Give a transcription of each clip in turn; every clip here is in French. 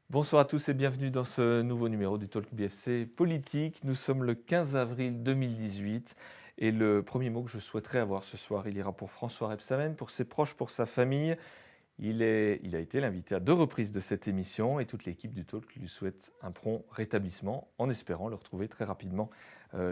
Bonsoir à tous et bienvenue dans ce nouveau numéro du Talk BFC Politique. Nous sommes le 15 avril 2018 et le premier mot que je souhaiterais avoir ce soir, il ira pour François Rebsamen, pour ses proches, pour sa famille. Il a été l'invité à 2 reprises de cette émission et toute l'équipe du Talk lui souhaite un prompt rétablissement en espérant le retrouver très rapidement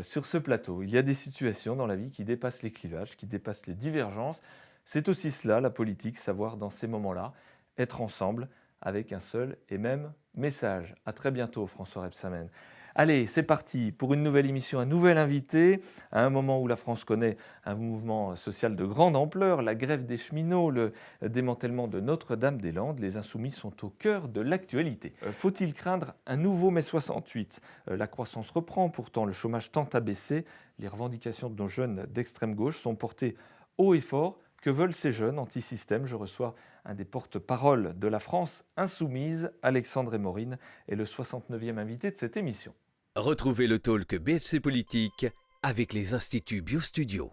sur ce plateau. Il y a des situations dans la vie qui dépassent les clivages, qui dépassent les divergences. C'est aussi cela, la politique, savoir dans ces moments-là être ensemble avec un seul et même message. À très bientôt, François Rebsamen. Allez, c'est parti pour une nouvelle émission, un nouvel invité, à un moment où la France connaît un mouvement social de grande ampleur, la grève des cheminots, le démantèlement de Notre-Dame-des-Landes. Les Insoumis sont au cœur de l'actualité. Faut-il craindre un nouveau mai 68 ? La croissance reprend, pourtant le chômage tend à baisser. Les revendications de nos jeunes d'extrême gauche sont portées haut et fort. Que veulent ces jeunes anti-système ? Je reçois un des porte-parole de la France insoumise, Alexandre Morin, est le 69e invité de cette émission. Retrouvez le talk BFC Politique avec les Instituts BioStudio.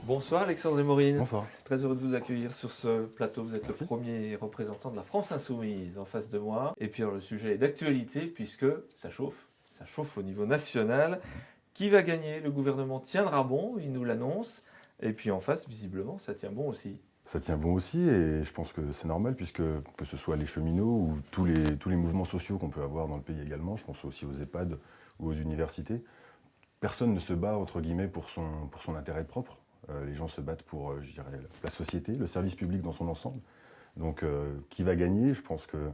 Bonsoir Alexandre Morin. Bonsoir. Très heureux de vous accueillir sur ce plateau. Vous êtes Merci. le premier représentant de la France insoumise en face de moi. Et puis alors, le sujet est d'actualité puisque ça chauffe au niveau national. Qui va gagner ? Le gouvernement tiendra bon, il nous l'annonce. Et puis en face, visiblement, ça tient bon aussi. Ça tient bon aussi et je pense que c'est normal puisque que ce soit les cheminots ou tous les mouvements sociaux qu'on peut avoir dans le pays également, je pense aussi aux EHPAD ou aux universités, personne ne se bat entre guillemets pour son intérêt propre. Les gens se battent pour, je dirais, la société, le service public dans son ensemble. Donc qui va gagner ? Je pense que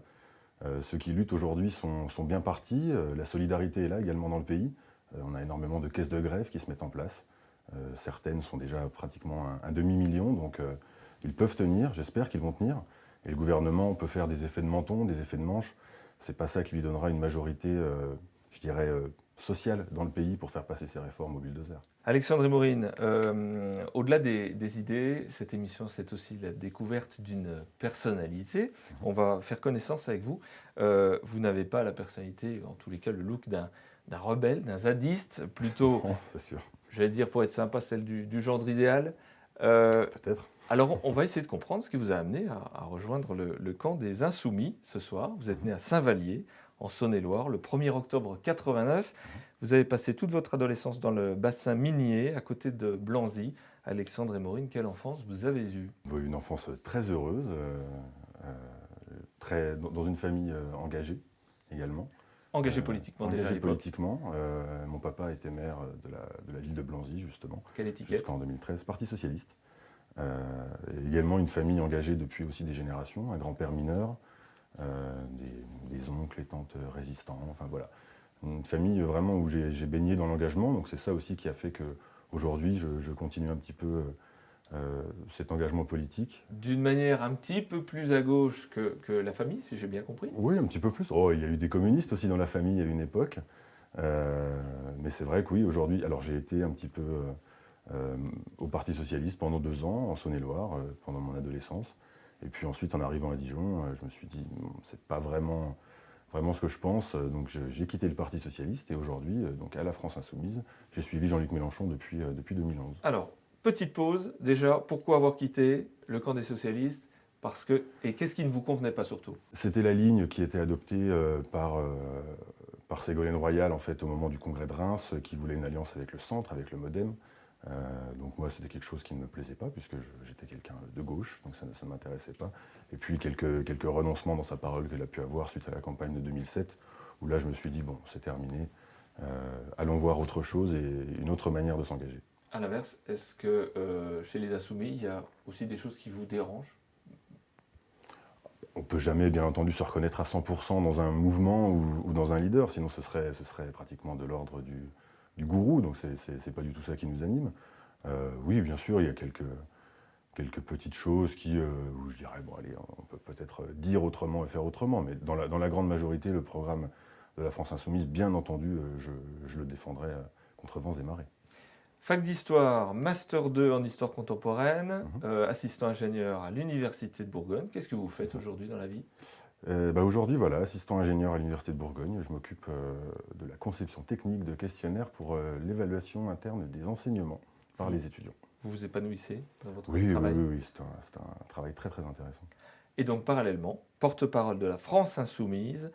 ceux qui luttent aujourd'hui sont bien partis. La solidarité est là également dans le pays. On a énormément de caisses de grève qui se mettent en place. Certaines sont déjà pratiquement un demi-million, donc ils peuvent tenir, j'espère qu'ils vont tenir. Et le gouvernement peut faire des effets de menton, des effets de manche. C'est pas ça qui lui donnera une majorité, je dirais, sociale dans le pays pour faire passer ses réformes au bulldozer. Alexandre Morin, au-delà des idées, cette émission, c'est aussi la découverte d'une personnalité. On va faire connaissance avec vous. Vous n'avez pas la personnalité, en tous les cas, le look d'un rebelle, d'un zadiste, plutôt, Oh, c'est sûr. j'allais dire pour être sympa, celle du gendre idéal. Peut-être. Alors, on va essayer de comprendre ce qui vous a amené à rejoindre le camp des Insoumis ce soir. Vous êtes né à Saint-Vallier, en Saône-et-Loire, le 1er octobre 89. Vous avez passé toute votre adolescence dans le bassin minier, à côté de Blanzy. Alexandre Morin, quelle enfance vous avez eue ? Une enfance très heureuse, dans une famille engagée également. Engagé politiquement déjà à Engagé l'époque. politiquement. Mon papa était maire de la ville de Blanzy, justement, Quelle étiquette ? jusqu'en 2013, Parti socialiste. Et également une famille engagée depuis aussi des générations, un grand-père mineur, des oncles et tantes résistants, enfin voilà. Une famille vraiment où j'ai baigné dans l'engagement, donc c'est ça aussi qui a fait qu'aujourd'hui je continue un petit peu cet engagement politique. D'une manière un petit peu plus à gauche que la famille, si j'ai bien compris. Oui, un petit peu plus. Oh, il y a eu des communistes aussi dans la famille à une époque. Mais c'est vrai que oui, aujourd'hui, alors j'ai été un petit peu au Parti socialiste pendant 2 ans, en Saône-et-Loire, pendant mon adolescence. Et puis ensuite, en arrivant à Dijon, je me suis dit, c'est pas vraiment ce que je pense. Donc j'ai quitté le Parti socialiste et aujourd'hui, donc à la France insoumise, j'ai suivi Jean-Luc Mélenchon depuis 2011. Alors, petite pause. Déjà, pourquoi avoir quitté le camp des socialistes ? Et qu'est-ce qui ne vous convenait pas surtout ? C'était la ligne qui était adoptée par Ségolène Royal en fait, au moment du congrès de Reims, qui voulait une alliance avec le centre, avec le MoDem. Donc moi, c'était quelque chose qui ne me plaisait pas, puisque j'étais quelqu'un de gauche, donc ça ne m'intéressait pas. Et puis quelques renoncements dans sa parole qu'elle a pu avoir suite à la campagne de 2007, où là, je me suis dit, bon, c'est terminé, allons voir autre chose et une autre manière de s'engager. À l'inverse, est-ce que chez les Insoumis, il y a aussi des choses qui vous dérangent ? On ne peut jamais, bien entendu, se reconnaître à 100% dans un mouvement ou dans un leader, sinon ce serait pratiquement de l'ordre du gourou, donc c'est pas du tout ça qui nous anime. Oui, bien sûr, il y a quelques petites choses où je dirais, bon allez, on peut peut-être dire autrement et faire autrement, mais dans la grande majorité, le programme de la France Insoumise, bien entendu, je le défendrai contre vents et marées. Fac d'histoire, Master 2 en histoire contemporaine, assistant ingénieur à l'Université de Bourgogne. Qu'est-ce que vous faites aujourd'hui dans la vie ? Aujourd'hui, voilà, assistant ingénieur à l'Université de Bourgogne, je m'occupe de la conception technique de questionnaires pour l'évaluation interne des enseignements par les étudiants. Vous vous épanouissez dans votre Oui, oui, travail? oui, oui, c'est un travail très très intéressant. Et donc, parallèlement, porte-parole de la France insoumise,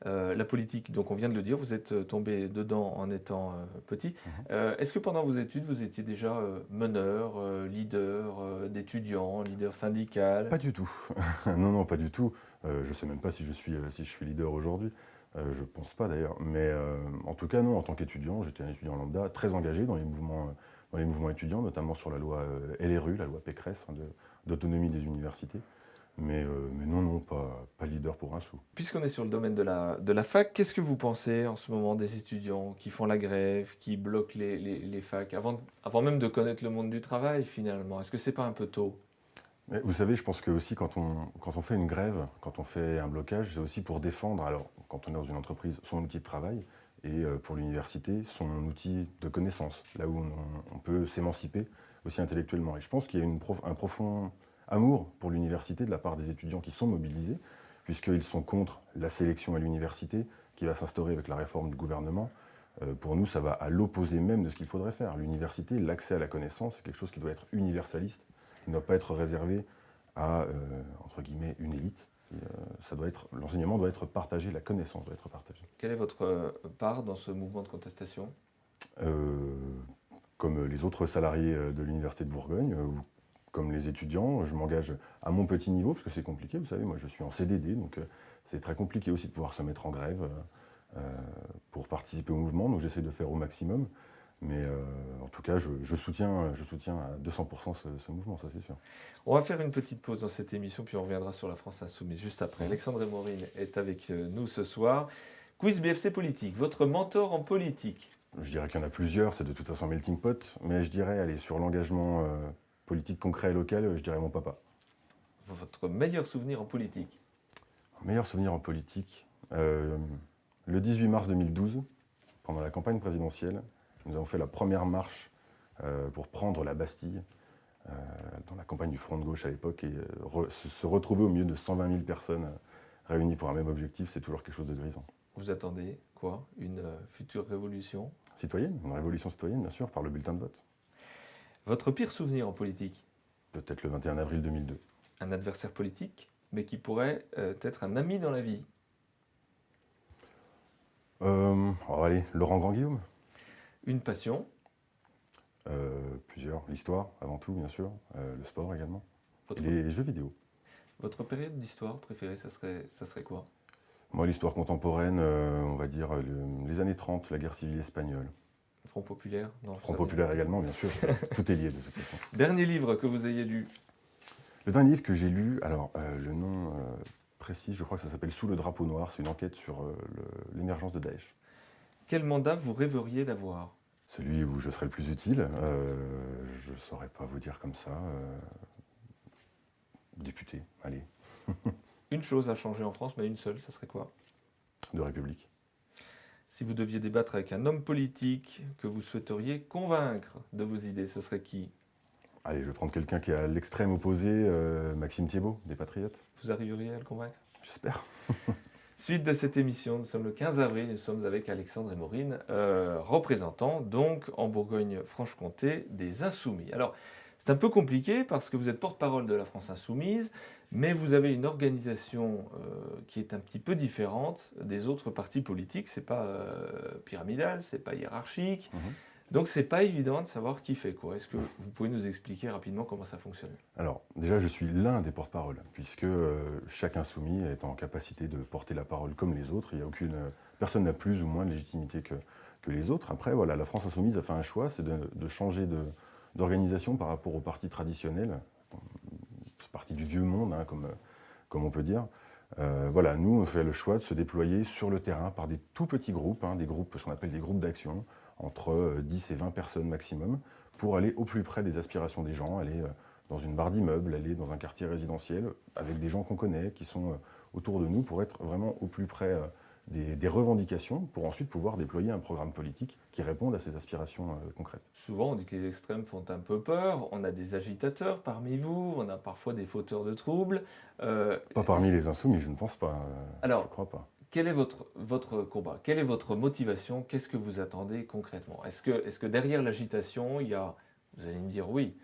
la politique, donc on vient de le dire, vous êtes tombé dedans en étant petit. Mhm. Est-ce que pendant vos études, vous étiez déjà meneur, leader d'étudiants, leader syndical? Pas du tout. Non, non, pas du tout. Je ne sais même pas si je suis leader aujourd'hui. Je ne pense pas d'ailleurs. Mais en tout cas, non, en tant qu'étudiant, j'étais un étudiant lambda très engagé dans les mouvements étudiants, notamment sur la loi LRU, la loi Pécresse, hein, d'autonomie des universités. Mais non, non, pas leader pour un sou. Puisqu'on est sur le domaine de la fac, qu'est-ce que vous pensez en ce moment des étudiants qui font la grève, qui bloquent les facs, avant même de connaître le monde du travail finalement? Est-ce que c'est pas un peu tôt? Mais vous savez, je pense que aussi quand on fait une grève, quand on fait un blocage, c'est aussi pour défendre, alors quand on est dans une entreprise, son outil de travail, et pour l'université, son outil de connaissance, là où on peut s'émanciper aussi intellectuellement. Et je pense qu'il y a un profond amour pour l'université de la part des étudiants qui sont mobilisés, puisqu'ils sont contre la sélection à l'université qui va s'instaurer avec la réforme du gouvernement. Pour nous, ça va à l'opposé même de ce qu'il faudrait faire. L'université, l'accès à la connaissance, c'est quelque chose qui doit être universaliste, qui ne doit pas être réservé à, entre guillemets, une élite. L'enseignement doit être partagé, la connaissance doit être partagée. Quelle est votre part dans ce mouvement de contestation? Euh, Comme les autres salariés de l'Université de Bourgogne, ou comme les étudiants, je m'engage à mon petit niveau, parce que c'est compliqué, vous savez, moi je suis en CDD, donc c'est très compliqué aussi de pouvoir se mettre en grève pour participer au mouvement, donc j'essaie de faire au maximum. Mais en tout cas, je soutiens à 200% ce mouvement, ça c'est sûr. On va faire une petite pause dans cette émission, puis on reviendra sur la France insoumise juste après. Alexandre Morin est avec nous ce soir. Quiz BFC Politique, votre mentor en politique. Je dirais qu'il y en a plusieurs, c'est de toute façon melting pot, mais je dirais, allez, sur l'engagement politique concret et local, je dirais mon papa. Votre meilleur souvenir en politique. Meilleur souvenir en politique, le 18 mars 2012, pendant la campagne présidentielle, nous avons fait la première marche pour prendre la Bastille, dans la campagne du Front de gauche à l'époque, et se retrouver au milieu de 120 000 personnes réunies pour un même objectif, c'est toujours quelque chose de grisant. Vous attendez quoi? Une future révolution? Citoyenne, une révolution citoyenne, bien sûr, par le bulletin de vote. Votre pire souvenir en politique? Peut-être le 21 avril 2002. Un adversaire politique, mais qui pourrait être un ami dans la vie. Allez, Laurent Grand-Guillaume. Une passion. Plusieurs. L'histoire, avant tout, bien sûr. Le sport également. Votre, Et les jeux vidéo. votre période d'histoire préférée, ça serait quoi? Moi, l'histoire contemporaine, on va dire les années 30, la guerre civile espagnole. Front populaire? Non, Front ça populaire également, bien sûr. Tout est lié de toute façon. Dernier livre que vous ayez lu? Le dernier livre que j'ai lu, alors le nom précis, je crois que ça s'appelle Sous le drapeau noir. C'est une enquête sur l'émergence de Daesh. Quel mandat vous rêveriez d'avoir? Celui où je serais le plus utile, je ne saurais pas vous dire comme ça. Député, allez, Une chose à changer en France, mais une seule, ça serait quoi? de République. Si vous deviez débattre avec un homme politique que vous souhaiteriez convaincre de vos idées, ce serait qui? Allez, je vais prendre quelqu'un qui est à l'extrême opposé, Maxime Thiebaut, des Patriotes. Vous arriveriez à le convaincre? J'espère. Suite de cette émission, nous sommes le 15 avril, nous sommes avec Alexandre Morin, représentant donc en Bourgogne-Franche-Comté des Insoumis. Alors, c'est un peu compliqué parce que vous êtes porte-parole de la France Insoumise, mais vous avez une organisation qui est un petit peu différente des autres partis politiques. C'est pas pyramidal, c'est pas hiérarchique, donc c'est pas évident de savoir qui fait quoi. Est-ce que vous pouvez nous expliquer rapidement comment ça fonctionne? Alors, déjà, je suis l'un des porte-parole, puisque chaque insoumis est en capacité de porter la parole comme les autres. Personne n'a plus ou moins de légitimité que les autres. Après, voilà, la France Insoumise a fait un choix, c'est de changer d'organisation par rapport aux partis traditionnels, partis du vieux monde, hein, comme on peut dire. Voilà, nous, on fait le choix de se déployer sur le terrain par des tout petits groupes, hein, ce qu'on appelle des groupes d'action, entre 10 et 20 personnes maximum, pour aller au plus près des aspirations des gens, aller dans une barre d'immeuble, aller dans un quartier résidentiel, avec des gens qu'on connaît, qui sont autour de nous, pour être vraiment au plus près des revendications, pour ensuite pouvoir déployer un programme politique qui réponde à ces aspirations concrètes. Souvent, on dit que les extrêmes font un peu peur. On a des agitateurs parmi vous, on a parfois des fauteurs de troubles. Pas parmi les insoumis, je ne pense pas. Alors, je ne crois pas. Quel est votre combat? Quelle est votre motivation? Qu'est-ce que vous attendez concrètement? Est-ce que derrière l'agitation, il y a, vous allez me dire oui,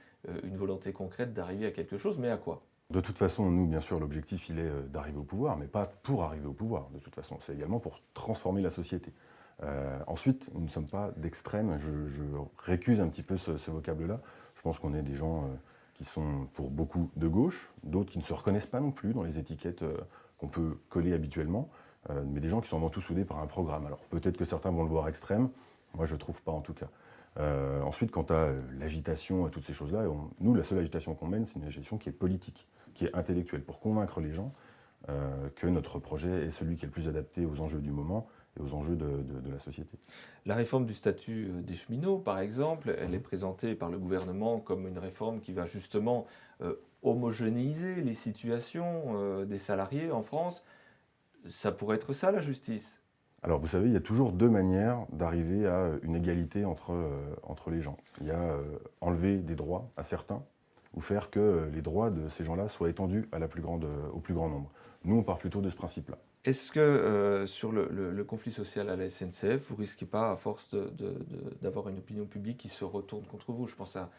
une volonté concrète d'arriver à quelque chose, mais à quoi? De toute façon, nous, bien sûr, l'objectif, il est d'arriver au pouvoir, mais pas pour arriver au pouvoir, de toute façon. C'est également pour transformer la société. Ensuite, nous ne sommes pas d'extrême. Je récuse un petit peu ce vocable-là. Je pense qu'on est des gens qui sont pour beaucoup de gauche, d'autres qui ne se reconnaissent pas non plus dans les étiquettes qu'on peut coller habituellement, mais des gens qui sont avant tout soudés par un programme. Alors peut-être que certains vont le voir extrême, moi je ne trouve pas en tout cas. Ensuite, quant à l'agitation et toutes ces choses-là, nous, la seule agitation qu'on mène, c'est une agitation qui est politique, qui est intellectuelle, pour convaincre les gens que notre projet est celui qui est le plus adapté aux enjeux du moment et aux enjeux de la société. La réforme du statut des cheminots, par exemple, elle est présentée par le gouvernement comme une réforme qui va justement homogénéiser les situations des salariés en France. Ça pourrait être ça, la justice? Alors vous savez, il y a toujours deux manières d'arriver à une égalité entre les gens. Il y a enlever des droits à certains ou faire que les droits de ces gens-là soient étendus à au plus grand nombre. Nous, on part plutôt de ce principe-là. Est-ce que sur le conflit social à la SNCF, vous risquez pas, à force d'avoir une opinion publique qui se retourne contre vous? Je pense à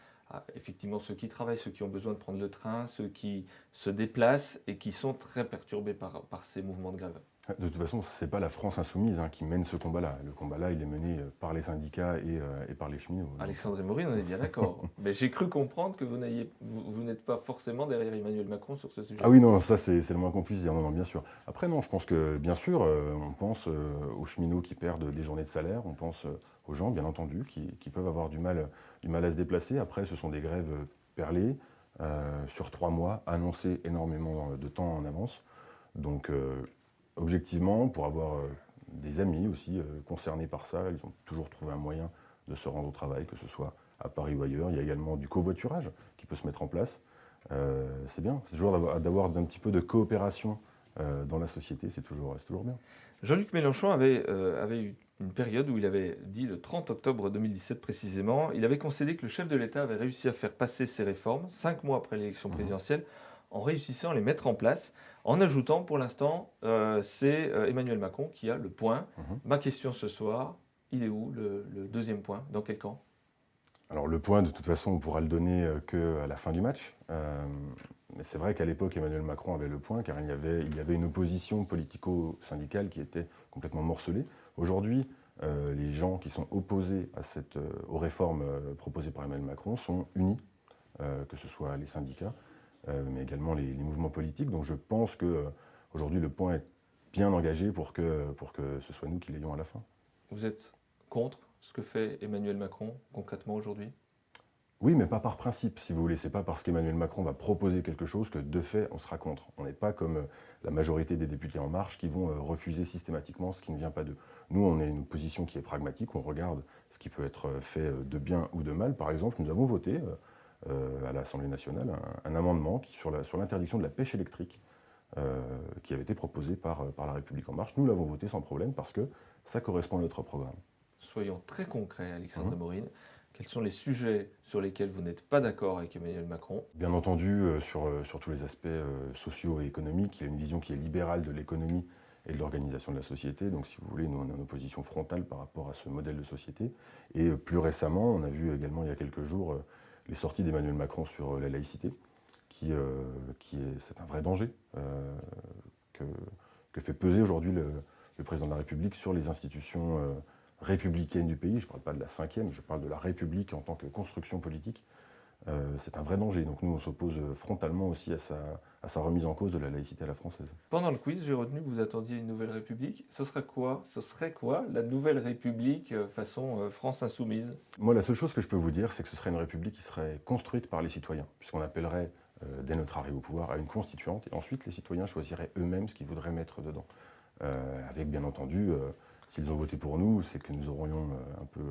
effectivement ceux qui travaillent, ceux qui ont besoin de prendre le train, ceux qui se déplacent et qui sont très perturbés par ces mouvements de grève. De toute façon, ce n'est pas la France insoumise qui mène ce combat-là. Le combat-là, il est mené par les syndicats et par les cheminots. Alexandre et Maureen, on est bien d'accord. Mais j'ai cru comprendre que vous n'êtes pas forcément derrière Emmanuel Macron sur ce sujet. Ah oui, non, ça c'est le moins qu'on puisse dire. Non, non, bien sûr. Après, non, je pense que, bien sûr, on pense aux cheminots qui perdent des journées de salaire, on pense aux gens, bien entendu, qui peuvent avoir du mal à se déplacer. Après, ce sont des grèves perlées, sur 3 mois, annoncées énormément de temps en avance. Donc, objectivement, pour avoir des amis aussi concernés par ça, ils ont toujours trouvé un moyen de se rendre au travail, que ce soit à Paris ou ailleurs. Il y a également du covoiturage qui peut se mettre en place. C'est bien, c'est toujours d'avoir un petit peu de coopération dans la société, c'est toujours bien. Jean-Luc Mélenchon avait eu une période où il avait dit, le 30 octobre 2017 précisément, il avait concédé que le chef de l'État avait réussi à faire passer ses réformes 5 mois après l'élection présidentielle, en réussissant à les mettre en place, en ajoutant pour l'instant, c'est Emmanuel Macron qui a le point. Ma question ce soir, il est où le deuxième point? Dans quel camp? Alors le point, de toute façon, on pourra le donner qu'à la fin du match. Mais c'est vrai qu'à l'époque, Emmanuel Macron avait le point, car il y avait une opposition politico-syndicale qui était complètement morcelée. Aujourd'hui, les gens qui sont opposés aux réformes proposées par Emmanuel Macron sont unis, que ce soit les syndicats, mais également les mouvements politiques. Donc je pense qu'aujourd'hui, le point est bien engagé pour que ce soit nous qui l'ayons à la fin. Vous êtes contre ce que fait Emmanuel Macron concrètement aujourd'hui? Oui, mais pas par principe, si vous voulez. C'est pas parce qu'Emmanuel Macron va proposer quelque chose que, de fait, on sera contre. On n'est pas comme la majorité des députés En Marche qui vont refuser systématiquement ce qui ne vient pas d'eux. Nous, on est une position qui est pragmatique. On regarde ce qui peut être fait de bien ou de mal. Par exemple, nous avons voté à l'Assemblée nationale un amendement sur l'interdiction de la pêche électrique qui avait été proposé par La République En Marche. Nous l'avons voté sans problème parce que ça correspond à notre programme. Soyons très concrets, Alexandre et Maureen. Quels sont les sujets sur lesquels vous n'êtes pas d'accord avec Emmanuel Macron? Bien entendu, sur tous les aspects sociaux et économiques, il y a une vision qui est libérale de l'économie et de l'organisation de la société. Donc, si vous voulez, nous, on est en opposition frontale par rapport à ce modèle de société. Et plus récemment, on a vu également, il y a quelques jours, les sorties d'Emmanuel Macron sur la laïcité, c'est un vrai danger que fait peser aujourd'hui le président de la République sur les institutions républicaine du pays. Je ne parle pas de la 5e, je parle de la République en tant que construction politique. C'est un vrai danger. Donc nous, on s'oppose frontalement aussi à sa remise en cause de la laïcité à la française. Pendant le quiz, j'ai retenu que vous attendiez une nouvelle République. Ce serait quoi la nouvelle République façon France insoumise? Moi, la seule chose que je peux vous dire, c'est que ce serait une République qui serait construite par les citoyens, puisqu'on appellerait, dès notre arrivée au pouvoir, à une constituante, et ensuite les citoyens choisiraient eux-mêmes ce qu'ils voudraient mettre dedans. Avec, bien entendu, s'ils ont voté pour nous, c'est que nous aurions un peu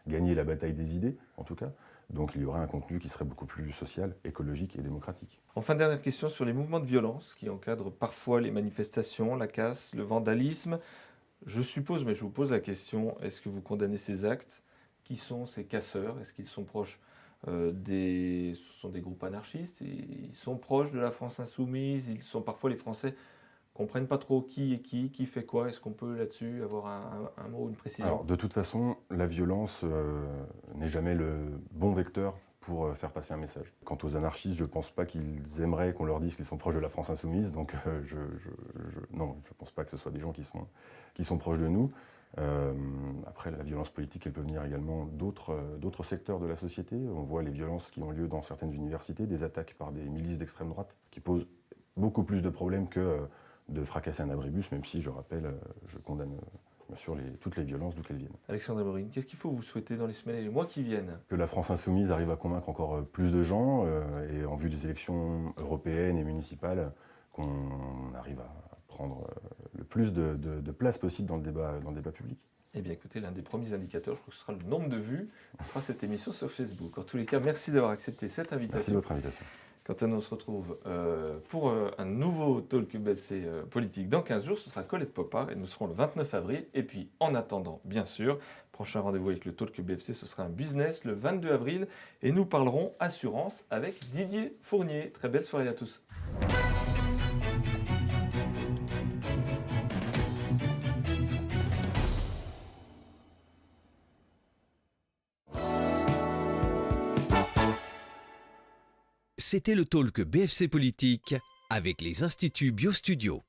gagné la bataille des idées, en tout cas. Donc il y aurait un contenu qui serait beaucoup plus social, écologique et démocratique. Enfin, dernière question sur les mouvements de violence qui encadrent parfois les manifestations, la casse, le vandalisme. Je suppose, mais je vous pose la question, est-ce que vous condamnez ces actes? Qui sont ces casseurs? Est-ce qu'ils sont proches ce sont des groupes anarchistes? Ils sont proches de la France insoumise? Ils sont parfois les Français comprennent pas trop qui est qui fait quoi. Est-ce qu'on peut là-dessus avoir un mot, une précision? Alors, de toute façon, la violence n'est jamais le bon vecteur pour faire passer un message. Quant aux anarchistes, je ne pense pas qu'ils aimeraient qu'on leur dise qu'ils sont proches de la France insoumise, donc non, je ne pense pas que ce soit des gens qui sont proches de nous. Après, la violence politique, elle peut venir également d'autres secteurs de la société. On voit les violences qui ont lieu dans certaines universités, des attaques par des milices d'extrême droite, qui posent beaucoup plus de problèmes que de fracasser un abribus, même si, je rappelle, je condamne bien sûr toutes les violences d'où qu'elles viennent. Alexandre Morin, qu'est-ce qu'il faut vous souhaiter dans les semaines et les mois qui viennent? Que la France insoumise arrive à convaincre encore plus de gens, et en vue des élections européennes et municipales, qu'on arrive à prendre le plus de place possible dans le débat public. Eh bien écoutez, l'un des premiers indicateurs, je crois que ce sera le nombre de vues qu'on fera cette émission sur Facebook. En tous les cas, merci d'avoir accepté cette invitation. Merci de votre invitation. Quant à nous, on se retrouve pour un nouveau talk BFC politique dans 15 jours. Ce sera Colette Popard et nous serons le 29 avril. Et puis, en attendant, bien sûr, prochain rendez-vous avec le talk BFC, ce sera un business le 22 avril. Et nous parlerons assurance avec Didier Fournier. Très belle soirée à tous. C'était le talk BFC Politique avec les Instituts BioStudio.